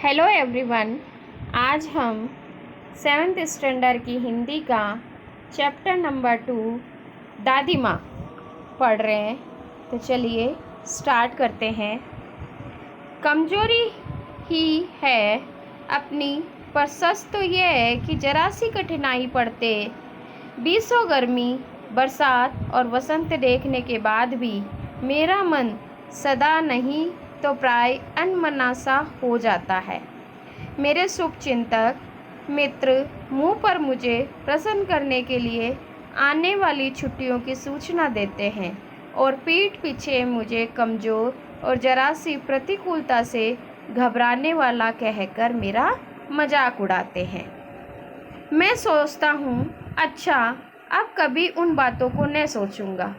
Hello everyone. आज हम 7th standard की हिंदी का चैप्टर नंबर 2 दादी माँ पढ़ रहे हैं। तो चलिए स्टार्ट करते हैं। कमज़ोरी ही है अपनी, पर सच तो ये है कि ज़रा सी कठिनाई पड़ते बीसों गर्मी, बरसात और वसंत देखने के बाद भी मेरा मन सदा नहीं तो प्राय अनमना सा हो जाता है। मेरे शुभचिंतक मित्र मुँह पर मुझे प्रसन्न करने के लिए आने वाली छुट्टियों की सूचना देते हैं और पीठ पीछे मुझे कमज़ोर और जरा सी प्रतिकूलता से घबराने वाला कहकर मेरा मजाक उड़ाते हैं। मैं सोचता हूँ, अच्छा अब कभी उन बातों को न सोचूंगा।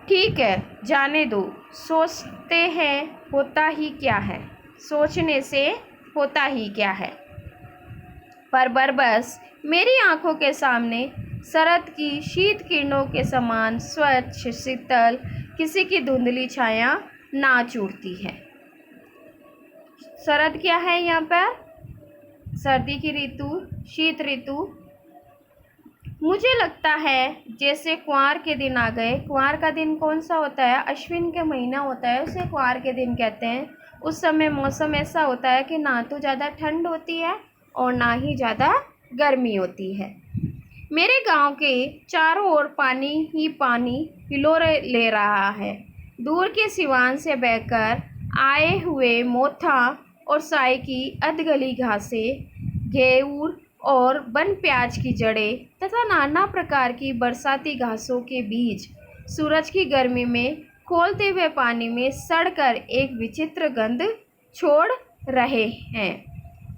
ठीक है, जाने दो। सोचते हैं होता ही क्या है, सोचने से होता ही क्या है। पर बस मेरी आंखों के सामने शरद की शीत किरणों के समान स्वच्छ शीतल किसी की धुंधली छाया नाच उठती है। शरद क्या है यहाँ पर? सर्दी की ऋतु, शीत ऋतु। मुझे लगता है जैसे कुंवार के दिन आ गए। कुंवार का दिन कौन सा होता है? अश्विन के महीना होता है, उसे कुंवार के दिन कहते हैं। उस समय मौसम ऐसा होता है कि ना तो ज़्यादा ठंड होती है और ना ही ज़्यादा गर्मी होती है। मेरे गांव के चारों ओर पानी ही पानी हिलोरे ले रहा है। दूर के सिवान से बहकर आए हुए मोथा और साई की अधगली घासें, घेऊर और वन प्याज की जड़ें तथा नाना प्रकार की बरसाती घासों के बीच सूरज की गर्मी में खौलते हुए पानी में सड़कर एक विचित्र गंध छोड़ रहे हैं।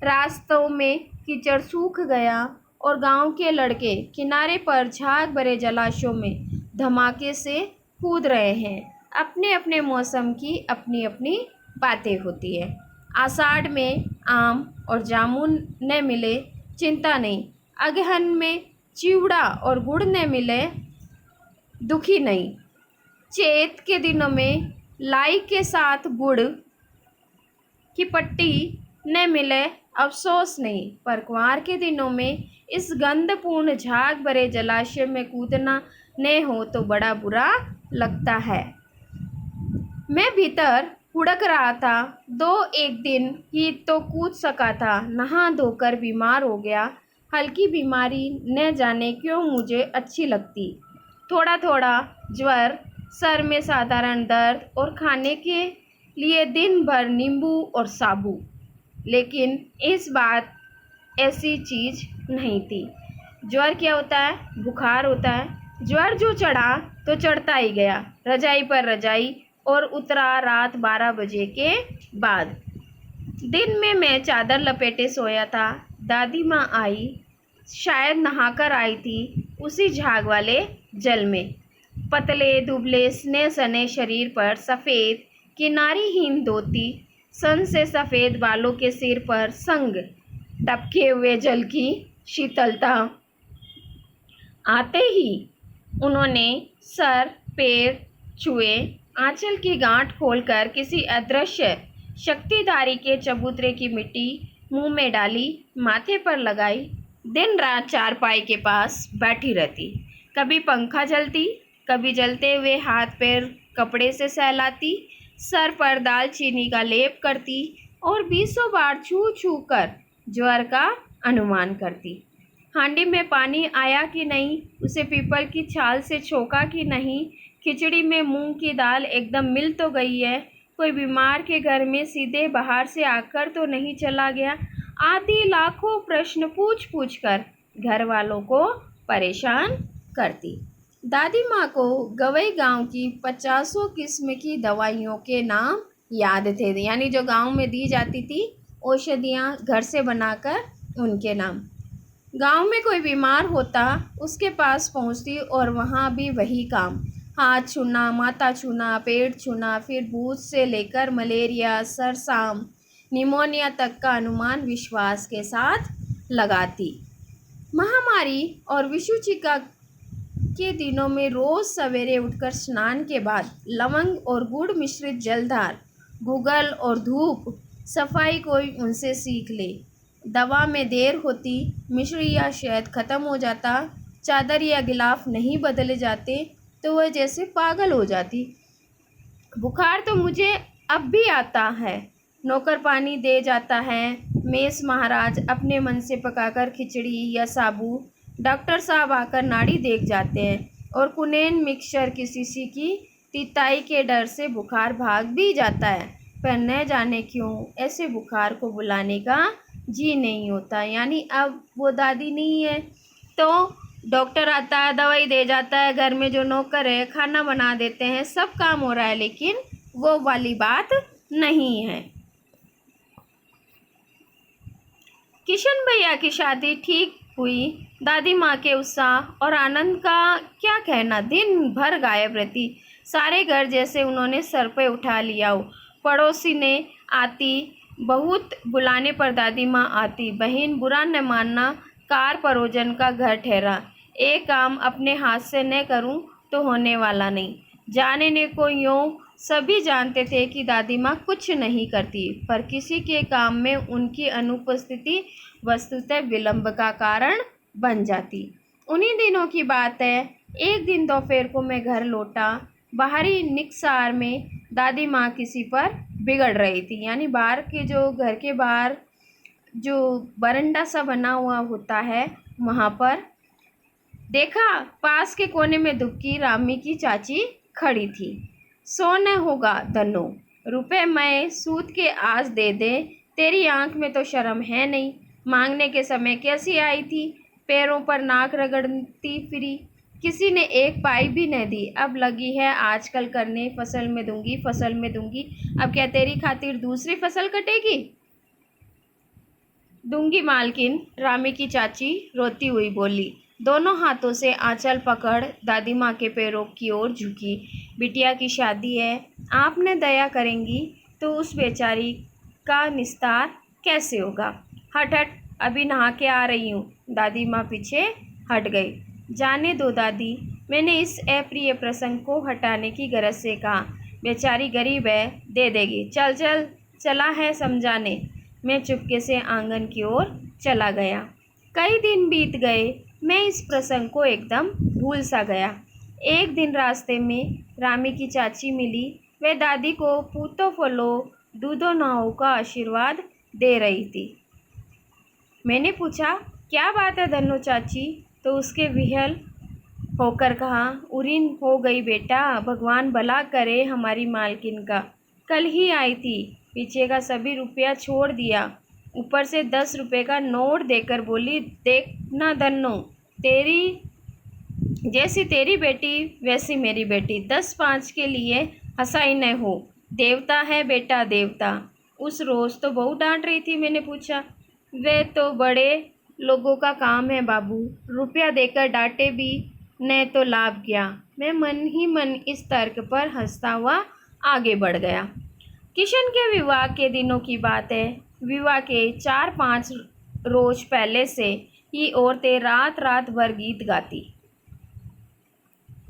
रास्तों में कीचड़ सूख गया और गांव के लड़के किनारे पर झाग भरे जलाशयों में धमाके से कूद रहे हैं। अपने अपने मौसम की अपनी अपनी बातें होती है। आषाढ़ में आम और जामुन न मिले चिंता नहीं, अगहन में चिवड़ा और गुड़ न मिले दुखी नहीं, चैत के दिनों में लाई के साथ गुड़ की पट्टी न मिले अफसोस नहीं, पर कुंवार के दिनों में इस गंधपूर्ण झाग भरे जलाशय में कूदना न हो तो बड़ा बुरा लगता है। मैं भीतर हुड़क रहा था। एक दिन ही तो कूद सका था, नहा धोकर बीमार हो गया। हल्की बीमारी न जाने क्यों मुझे अच्छी लगती। थोड़ा थोड़ा ज्वर, सर में साधारण दर्द और खाने के लिए दिन भर नींबू और साबू। लेकिन इस बात ऐसी चीज़ नहीं थी। ज्वर क्या होता है? बुखार होता है। ज्वर जो चढ़ा तो चढ़ता ही गया, रजाई पर रजाई, और उतरा रात 12 बजे के बाद। दिन में मैं चादर लपेटे सोया था। दादी माँ आई, शायद नहाकर आई थी उसी झाग वाले जल में। पतले दुबले स्नेह सने शरीर पर सफ़ेद किनारीहीन धोती, सन से सफ़ेद बालों के सिर पर संग टपके हुए जल की शीतलता। आते ही उन्होंने सर पैर छुए, आंचल की गांठ खोलकर किसी अदृश्य शक्तिधारी के चबूतरे की मिट्टी मुंह में डाली, माथे पर लगाई। दिन रात चारपाई के पास बैठी रहती। कभी पंखा जलती, कभी जलते हुए हाथ पैर कपड़े से सहलाती, सर पर दालचीनी का लेप करती और 20 बार छू छू कर ज्वर का अनुमान करती। हांडी में पानी आया कि नहीं, उसे पीपल की छाल से छोका कि नहीं, खिचड़ी में मूंग की दाल एकदम मिल तो गई है, कोई बीमार के घर में सीधे बाहर से आकर तो नहीं चला गया, आदि लाखों प्रश्न पूछ पूछ कर घर वालों को परेशान करती। दादी माँ को गवई गांव की 50 किस्म की दवाइयों के नाम याद थे, यानी जो गांव में दी जाती थी औषधियाँ घर से बनाकर, उनके नाम। गांव में कोई बीमार होता उसके पास पहुंचती और वहाँ भी वही काम, हाथ छूना, माथा छूना, पेट छूना, फिर भूत से लेकर मलेरिया, सरसाम, निमोनिया तक का अनुमान विश्वास के साथ लगाती। महामारी और विषुचिका के दिनों में रोज़ सवेरे उठकर स्नान के बाद लवंग और गुड़ मिश्रित जलधार, गुगल और धूप सफाई कोई उनसे सीख ले। दवा में देर होती, मिश्री या शहद ख़त्म हो जाता, चादर या गिलाफ नहीं बदले जाते तो वह जैसे पागल हो जाती। बुखार तो मुझे अब भी आता है। नौकर पानी दे जाता है, मेस महाराज अपने मन से पकाकर खिचड़ी या साबू, डॉक्टर साहब आकर नाड़ी देख जाते हैं और कुनैन मिक्सचर की शीशी की तिताई के डर से बुखार भाग भी जाता है। पर न जाने क्यों ऐसे बुखार को बुलाने का जी नहीं होता। यानी अब वो दादी नहीं है तो डॉक्टर आता है, दवाई दे जाता है, घर में जो नौकर है खाना बना देते हैं, सब काम हो रहा है, लेकिन वो वाली बात नहीं है। किशन भैया की शादी ठीक हुई। दादी माँ के उत्साह और आनंद का क्या कहना, दिन भर गायब रहती। सारे घर जैसे उन्होंने सर पे उठा लिया हो। पड़ोसी ने आती, बहुत बुलाने पर दादी माँ आती। बहन बुरा न मानना, कार परोजन का घर ठहरा। एक काम अपने हाथ से न करूं तो होने वाला नहीं। जाने ने को यूँ सभी जानते थे कि दादी माँ कुछ नहीं करती, पर किसी के काम में उनकी अनुपस्थिति वस्तुतः विलंब का कारण बन जाती। उन्हीं दिनों की बात है। एक दिन दोपहर को मैं घर लौटा। बाहरी निकसार में दादी माँ किसी पर बिगड़ रही थी। यानी बाहर के जो घर के बाहर जो बरंडा सा बना हुआ होता है, वहाँ पर देखा, पास के कोने में दुबकी रामी की चाची खड़ी थी। सो न होगा धनो, रुपए मैं सूद के आज दे दे, तेरी आंख में तो शर्म है नहीं। मांगने के समय कैसी आई थी, पैरों पर नाक रगड़ती फिरी, किसी ने एक पाई भी न दी। अब लगी है आजकल करने, फसल में दूंगी, फसल में दूंगी। अब क्या तेरी खातिर दूसरी फसल कटेगी? दूंगी मालकिन, रामी की चाची रोती हुई बोली। दोनों हाथों से आंचल पकड़ दादी माँ के पैरों की ओर झुकी। बिटिया की शादी है, आपने दया करेंगी तो उस बेचारी का निस्तार कैसे होगा? हट हट, अभी नहा के आ रही हूँ। दादी माँ पीछे हट गई। जाने दो दादी, मैंने इस अप्रिय प्रसंग को हटाने की गरज से कहा। बेचारी गरीब है, दे देगी। चल चल, चला है समझाने। मैं चुपके से आंगन की ओर चला गया। कई दिन बीत गए, मैं इस प्रसंग को एकदम भूल सा गया। एक दिन रास्ते में रामी की चाची मिली। वह दादी को पूतो फलो दूधो नाव का आशीर्वाद दे रही थी। मैंने पूछा, क्या बात है धन्नो चाची? तो उसके विहल होकर कहा, उरीन हो गई बेटा, भगवान भला करे हमारी मालकिन का। कल ही आई थी, पीछे का सभी रुपया छोड़ दिया, ऊपर से 10 रुपये का नोट देकर बोली, देख ना धन्नो, तेरी जैसी तेरी बेटी वैसी मेरी बेटी, 10-5 के लिए हंसाई न हो। देवता है बेटा, देवता। उस रोज़ तो बहुत डांट रही थी। मैंने पूछा, वे तो बड़े लोगों का काम है बाबू, रुपया देकर डांटे भी न तो लाभ क्या। मैं मन ही मन इस तर्क पर हंसता हुआ आगे बढ़ गया। किशन के विवाह के दिनों की बात है। विवाह के 4-5 रोज पहले से ही औरतें रात रात भर गीत गाती।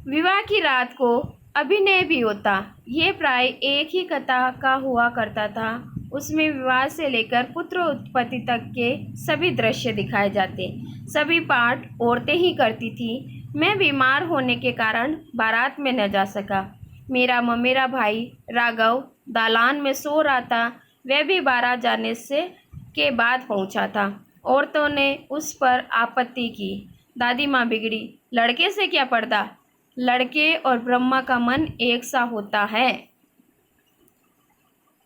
विवाह की रात को अभिनय भी होता। ये प्राय एक ही कथा का हुआ करता था। उसमें विवाह से लेकर पुत्र उत्पत्ति तक के सभी दृश्य दिखाए जाते। सभी पाठ औरतें ही करती थी। मैं बीमार होने के कारण बारात में न जा सका। मेरा ममेरा भाई राघव दालान में सो रहा था। वह भी बारात जाने से के बाद पहुंचा था। औरतों ने उस पर आपत्ति की। दादी माँ बिगड़ी, लड़के से क्या पर्दा, लड़के और ब्रह्मा का मन एक सा होता है।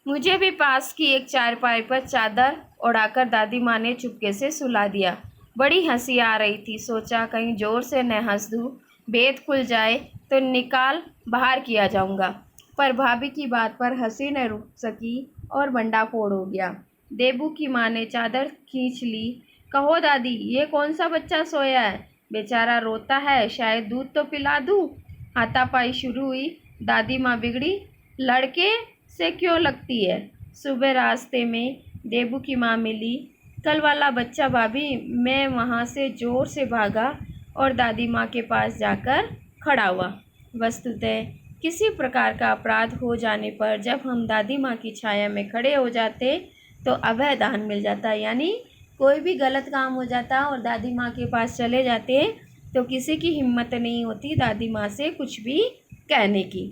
मुझे भी पास की एक चारपाई पर चादर ओढ़ाकर दादी माँ ने चुपके से सुला दिया। बड़ी हंसी आ रही थी। सोचा कहीं जोर से न हंस दूँ, भेद खुल जाए तो निकाल बाहर किया जाऊंगा। पर भाभी की बात पर हंसी न रुक सकी और भंडाफोड़ हो गया। देबू की माँ ने चादर खींच ली। कहो दादी, ये कौन सा बच्चा सोया है? बेचारा रोता है, शायद दूध तो पिला दूँ। हाथापाई शुरू हुई। दादी माँ बिगड़ी, लड़के से क्यों लगती है? सुबह रास्ते में देबू की माँ मिली। कल वाला बच्चा भाभी। मैं वहाँ से ज़ोर से भागा और दादी माँ के पास जाकर खड़ा हुआ। वस्तुतः किसी प्रकार का अपराध हो जाने पर जब हम दादी माँ की छाया में खड़े हो जाते तो अभय दान मिल जाता। यानी कोई भी गलत काम हो जाता और दादी माँ के पास चले जाते तो किसी की हिम्मत नहीं होती दादी माँ से कुछ भी कहने की।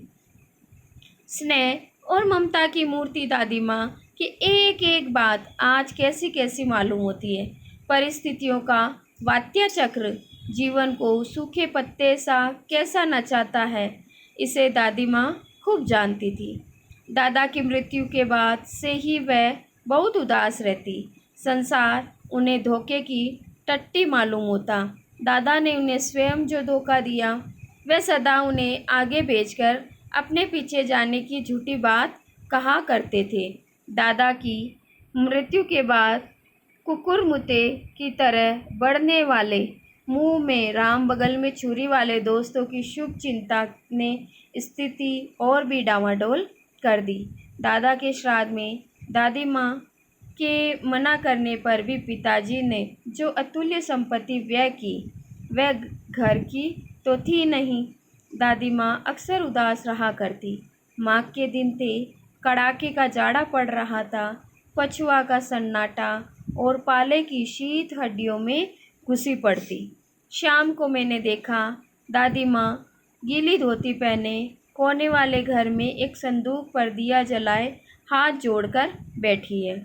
स्नेह और ममता की मूर्ति दादी माँ की एक एक बात आज कैसी कैसी मालूम होती है। परिस्थितियों का वात्य चक्र जीवन को सूखे पत्ते सा कैसा नचाता है, इसे दादी माँ खूब जानती थी। दादा की मृत्यु के बाद से ही वह बहुत उदास रहती। संसार उन्हें धोखे की टट्टी मालूम होता। दादा ने उन्हें स्वयं जो धोखा दिया वह सदा उन्हें आगे भेजकर अपने पीछे जाने की झूठी बात कहा करते थे। दादा की मृत्यु के बाद कुकुरमुत्ते की तरह बढ़ने वाले मुंह में राम बगल में छुरी वाले दोस्तों की शुभ चिंता ने स्थिति और भी डामाडोल कर दी। दादा के श्राद्ध में दादी माँ के मना करने पर भी पिताजी ने जो अतुल्य संपत्ति व्यय की वह घर की तो थी नहीं। दादी माँ अक्सर उदास रहा करती। माघ के दिन थे, कड़ाके का जाड़ा पड़ रहा था, पछुआ का सन्नाटा और पाले की शीत हड्डियों में घुसी पड़ती। शाम को मैंने देखा दादी माँ गीली धोती पहने कोने वाले घर में एक संदूक पर दिया जलाए हाथ जोड़कर बैठी है।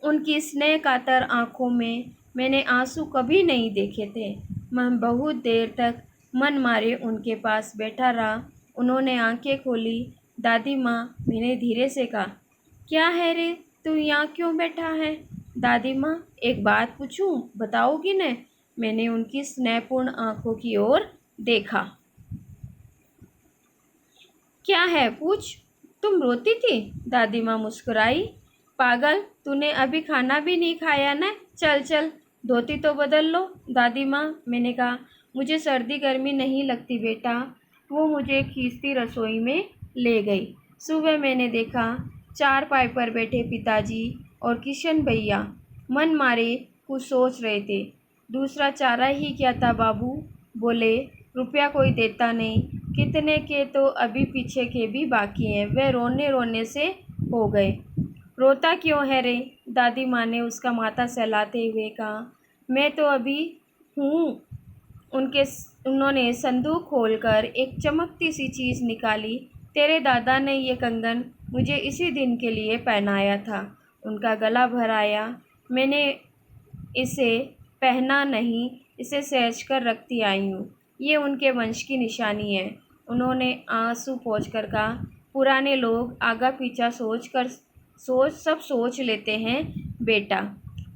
उनकी स्नेह कातर आँखों में मैंने आंसू कभी नहीं देखे थे। मैं बहुत देर तक मन मारे उनके पास बैठा रहा। उन्होंने आंखें खोली। दादी माँ, मैंने धीरे से कहा, क्या है रे, तू यहाँ क्यों बैठा है? दादी माँ, एक बात पूछूं, बताओगी न? मैंने उनकी स्नेहपूर्ण आंखों की ओर देखा। क्या है, पूछ। तुम रोती थी? दादी माँ मुस्कुराई। पागल, तूने अभी खाना भी नहीं खाया ना? चल चल, धोती तो बदल लो। दादी माँ, मैंने कहा, मुझे सर्दी गर्मी नहीं लगती बेटा। वो मुझे खींचती रसोई में ले गई। सुबह मैंने देखा चारपाई पर बैठे पिताजी और किशन भैया मन मारे कुछ सोच रहे थे। दूसरा चारा ही क्या था बाबू? बोले, रुपया कोई देता नहीं, कितने के तो अभी पीछे के भी बाकी हैं। वह रोने रोने से हो गए। रोता क्यों है रे? दादी माँ ने उसका माथा सहलाते हुए कहा, मैं तो अभी हूँ। उन्होंने संदूक खोलकर एक चमकती सी चीज़ निकाली। तेरे दादा ने ये कंगन मुझे इसी दिन के लिए पहनाया था। उनका गला भर आया। मैंने इसे पहना नहीं, इसे सहेज कर रखती आई हूँ। ये उनके वंश की निशानी है। उन्होंने आंसू पोंछकर कहा, पुराने लोग आगा पीछा सब सोच लेते हैं बेटा।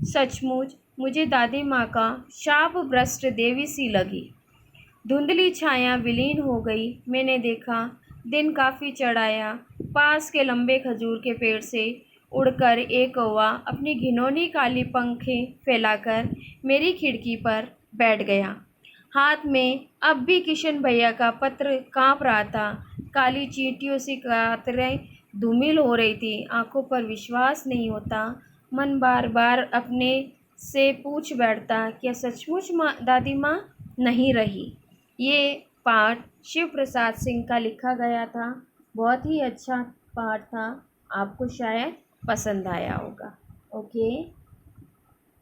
सचमुच मुझे दादी माँ का शाप भ्रष्ट देवी सी लगी। धुंधली छाया विलीन हो गई। मैंने देखा दिन काफ़ी चढ़ आया। पास के लंबे खजूर के पेड़ से उड़कर एक कौवा अपनी घिनौनी काली पंखें फैलाकर मेरी खिड़की पर बैठ गया। हाथ में अब भी किशन भैया का पत्र काँप रहा था। काली चींटियों सी कातरें धूमिल हो रही थी। आंखों पर विश्वास नहीं होता। मन बार बार अपने से पूछ बैठता, क्या सचमुच दादी माँ नहीं रही? ये पाठ शिव प्रसाद सिंह का लिखा गया था। बहुत ही अच्छा पाठ था। आपको शायद पसंद आया होगा। ओके।